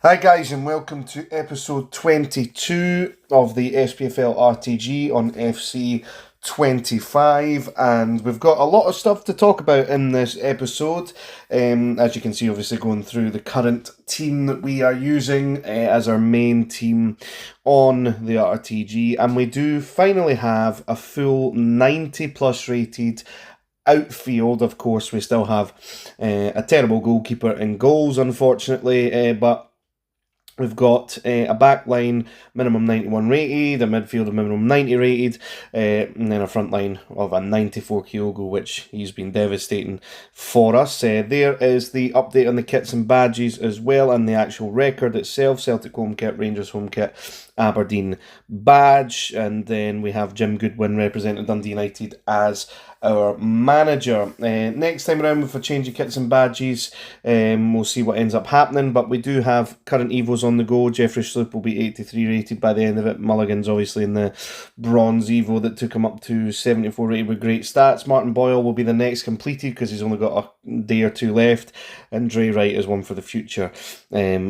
Hi guys, and welcome to episode 22 of the Spfl RTG on FC25, and we've got a lot of stuff to talk about in this episode. As you can see, obviously going through the current team that we are using as our main team on the RTG, and we do finally have a full 90 plus rated outfield. Of course, we still have a terrible goalkeeper in goals, unfortunately, but we've got a back line minimum 91 rated, a midfield of minimum 90 rated, and then a front line of a 94 Kyogo, which he's been devastating for us. There is the update on the kits and badges as well, and the actual record itself: Celtic home kit, Rangers home kit, Aberdeen badge, and then we have Jim Goodwin representing Dundee United as our manager. Next time around with a change of kits and badges, we'll see what ends up happening, but we do have current Evos on the go. Jeffrey Sloop will be 83 rated by the end of it. Mulligan's obviously in the bronze Evo that took him up to 74 rated with great stats. Martin Boyle will be the next completed because he's only got a day or two left, and Dre Wright is one for the future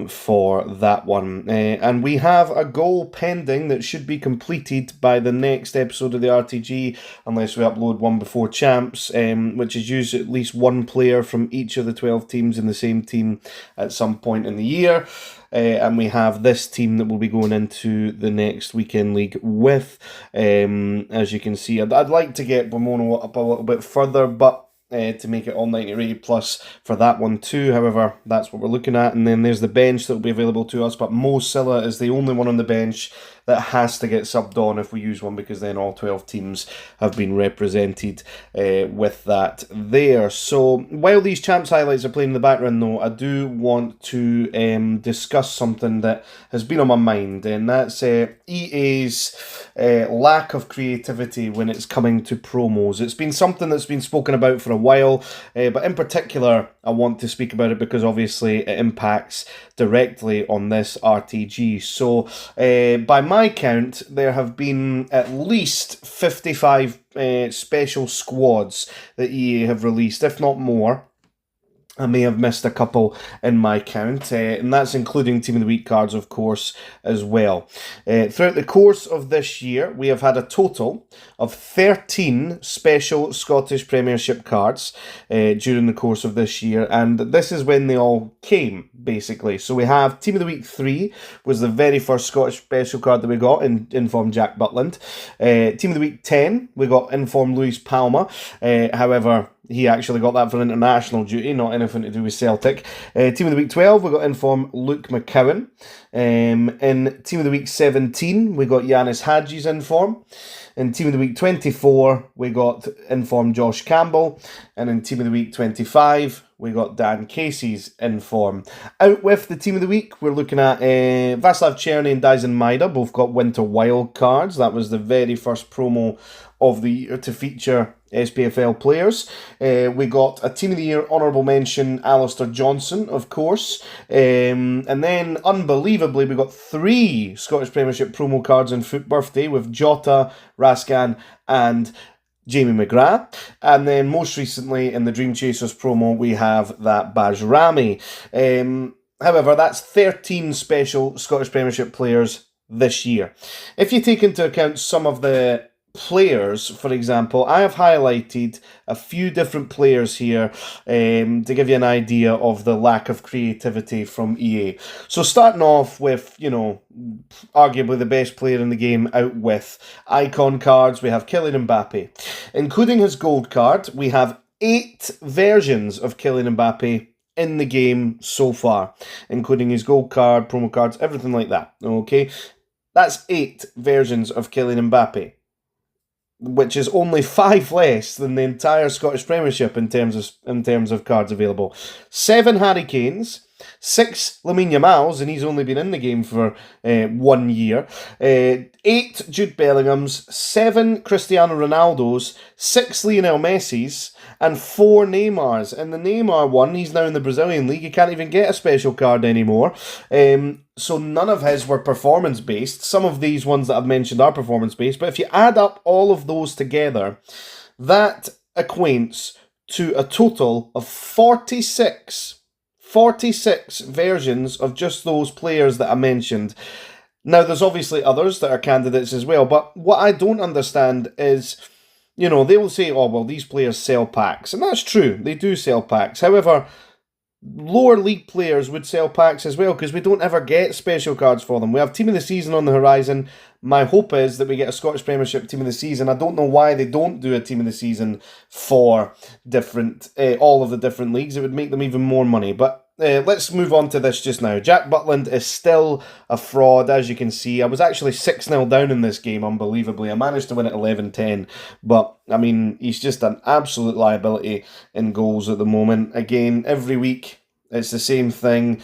for that one. And we have a goal pending that should be completed by the next episode of the RTG, unless we upload one before champs, which is use at least one player from each of the 12 teams in the same team at some point in the year. And we have this team that we'll be going into the next weekend league with. As you can see, I'd like to get Bomono up a little bit further, but to make it all 90 rated plus for that one too. However, that's what we're looking at. And then there's the bench that will be available to us, but Mo Silla is the only one on the bench that has to get subbed on if we use one, because then all 12 teams have been represented with that there. So while these champs highlights are playing in the background though, I do want to discuss something that has been on my mind, and that's EA's lack of creativity when it's coming to promos. It's been something that's been spoken about for a while, but in particular I want to speak about it because obviously it impacts directly on this RTG. So by my count, there have been at least 55 special squads that EA have released, if not more. I may have missed a couple in my count, and that's including Team of the Week cards, of course, as well. Throughout the course of this year, we have had a total of 13 special Scottish Premiership cards during the course of this year, and this is when they all came, basically. So we have Team of the Week 3 was the very first Scottish special card that we got, in Informed Jack Butland. Team of the Week 10, we got Informed Luis Palma. However, he actually got that for international duty, not anything to do with Celtic. Team of the Week 12, we got Inform Luke McCowan. In Team of the Week 17, we got Yanis Hadji's Inform. In Team of the Week 24, we got Inform Josh Campbell. And in Team of the Week 25, we got Dan Casey's Inform. Out with the Team of the Week, we're looking at Václav Černý and Dyson Maida, both got Winter Wild cards. That was the very first promo of the year to feature SPFL players. We got a Team of the Year honourable mention, Alistair Johnson, of course. And then, unbelievably, we got 3 Scottish Premiership promo cards in Foot Birthday with Jota, Rascan, and Jamie McGrath. And then, most recently, in the Dream Chasers promo, we have that Bajrami. However, that's 13 special Scottish Premiership players this year. If you take into account some of the players, for example, I have highlighted a few different players here to give you an idea of the lack of creativity from EA. So starting off with, arguably the best player in the game out with icon cards, we have Kylian Mbappe. Including his gold card, we have 8 versions of Kylian Mbappe in the game so far, including his gold card, promo cards, everything like that, okay? That's 8 versions of Kylian Mbappe, which is only 5 less than the entire Scottish Premiership in terms of cards available. 7 Harry Kanes, 6 Lamine Yamals, and he's only been in the game for 1 year. 8 Jude Bellinghams, 7 Cristiano Ronaldos, 6 Lionel Messis, and 4 Neymars. And the Neymar one, he's now in the Brazilian League. He can't even get a special card anymore. So none of his were performance-based. Some of these ones that I've mentioned are performance-based. But if you add up all of those together, that equates to a total of 46 46 versions of just those players that I mentioned. Now, there's obviously others that are candidates as well, but what I don't understand is, they will say, oh, well, these players sell packs. And that's true, they do sell packs. However, lower league players would sell packs as well, because we don't ever get special cards for them. We have Team of the Season on the horizon. My hope is that we get a Scottish Premiership Team of the Season. I don't know why they don't do a Team of the Season for all of the different leagues. It would make them even more money. But let's move on to this just now. Jack Butland is still a fraud, as you can see. I was actually 6-0 down in this game, unbelievably. I managed to win at 11-10. But, I mean, he's just an absolute liability in goals at the moment. Again, every week, it's the same thing.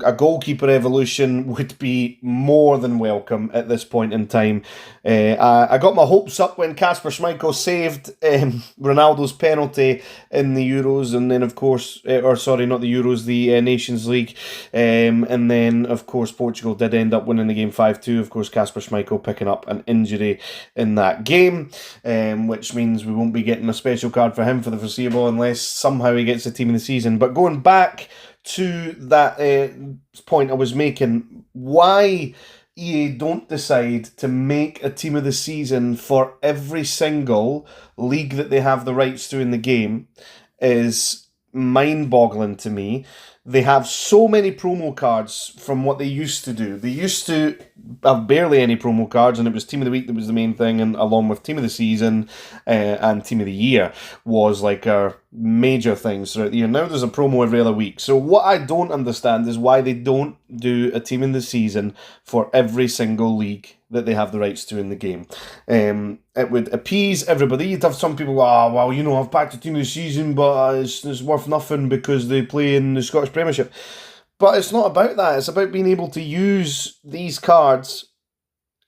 A goalkeeper evolution would be more than welcome at this point in time. I got my hopes up when Kasper Schmeichel saved Ronaldo's penalty in the Euros, and then, of course, not the Euros, the Nations League. And then, of course, Portugal did end up winning the game 5-2. Of course, Kasper Schmeichel picking up an injury in that game, which means we won't be getting a special card for him for the foreseeable unless somehow he gets a Team of the Season. But going back to that point I was making, why EA don't decide to make a Team of the Season for every single league that they have the rights to in the game is mind-boggling to me. They have so many promo cards from what they used to do. They used to have barely any promo cards, and it was Team of the Week that was the main thing, and along with Team of the Season and Team of the Year was like our major things throughout the year. Now there's a promo every other week. So what I don't understand is why they don't do a Team in the Season for every single league that they have the rights to in the game. It would appease everybody. You'd have some people go, I've backed a Team of the Season, but it's worth nothing because they play in the Scottish Premiership. But it's not about that. It's about being able to use these cards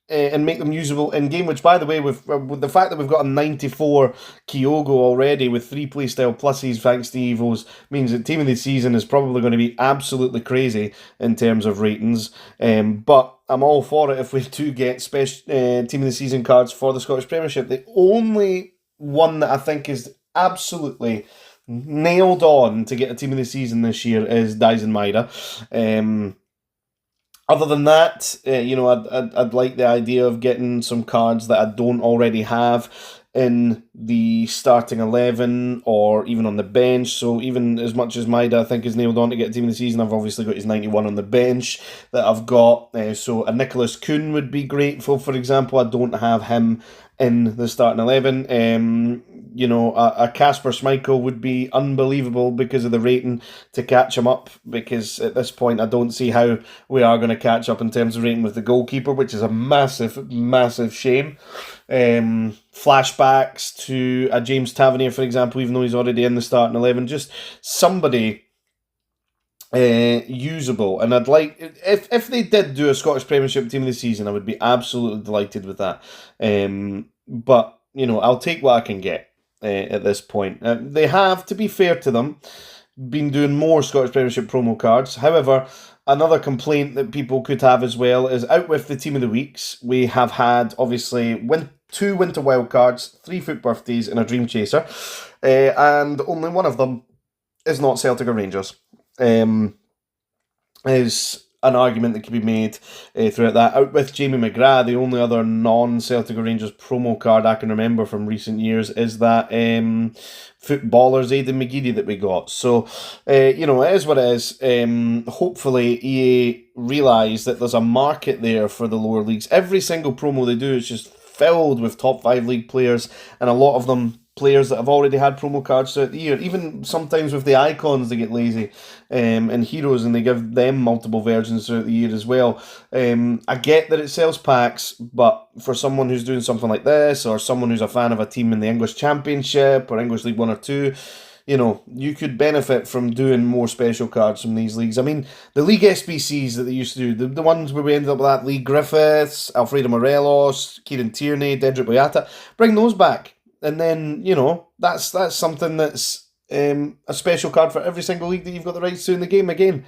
and make them usable in game, which, by the way, with the fact that we've got a 94 Kyogo already with 3 playstyle pluses thanks to Evos, means that Team of the Season is probably going to be absolutely crazy in terms of ratings. But I'm all for it if we do get special Team of the Season cards for the Scottish Premiership. The only one that I think is absolutely nailed on to get a Team of the Season this year is Dyson Maeda. Other than that, I'd like the idea of getting some cards that I don't already have in the starting 11 or even on the bench. So even as much as Maeda I think is nailed on to get a Team of the Season, I've obviously got his 91 on the bench that I've got. So a Nicholas Kuhn would be grateful, for example. I don't have him in the starting 11. A Kasper Schmeichel would be unbelievable because of the rating to catch him up, because at this point I don't see how we are going to catch up in terms of rating with the goalkeeper, which is a massive, massive shame. Flashbacks to a James Tavernier, for example, even though he's already in the starting 11, just somebody usable. And I'd like, if they did do a Scottish Premiership Team of the Season, I would be absolutely delighted with that. But I'll take what I can get at this point. They have, to be fair to them, been doing more Scottish Premiership promo cards. However, another complaint that people could have as well is, out with the Team of the Weeks, we have had obviously 2 Winter Wildcards, 3 Foot Birthdays, and a Dream Chaser, and only one of them is not Celtic or Rangers. Is an argument that can be made throughout that. Out with Jamie McGrath, the only other non-Celtic or Rangers promo card I can remember from recent years is that Footballers Aidan McGeady that we got. So, it is what it is. Hopefully EA realise that there's a market there for the lower leagues. Every single promo they do is just filled with top 5 league players, and a lot of them players that have already had promo cards throughout the year. Even sometimes with the icons, they get lazy, and heroes, and they give them multiple versions throughout the year as well. I get that it sells packs, but for someone who's doing something like this, or someone who's a fan of a team in the English Championship or English League 1 or 2, you could benefit from doing more special cards from these leagues. I mean, the league SBCs that they used to do, the ones where we ended up with that, Lee Griffiths, Alfredo Morelos, Kieran Tierney, Dedrick Boyata, bring those back. And then, that's something that's a special card for every single league that you've got the rights to in the game. Again,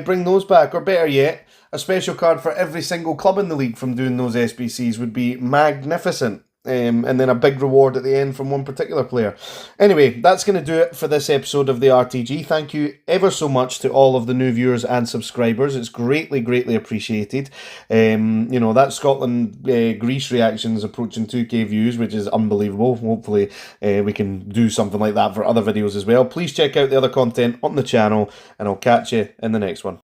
bring those back. Or better yet, a special card for every single club in the league from doing those SBCs would be magnificent. and then a big reward at the end from one particular player. Anyway, that's going to do it for this episode of the RTG. Thank you ever so much to all of the new viewers and subscribers. It's greatly, greatly appreciated. That Scotland Greece reaction is approaching 2k views, which is unbelievable. Hopefully we can do something like that for other videos as well. Please check out the other content on the channel, and I'll catch you in the next one.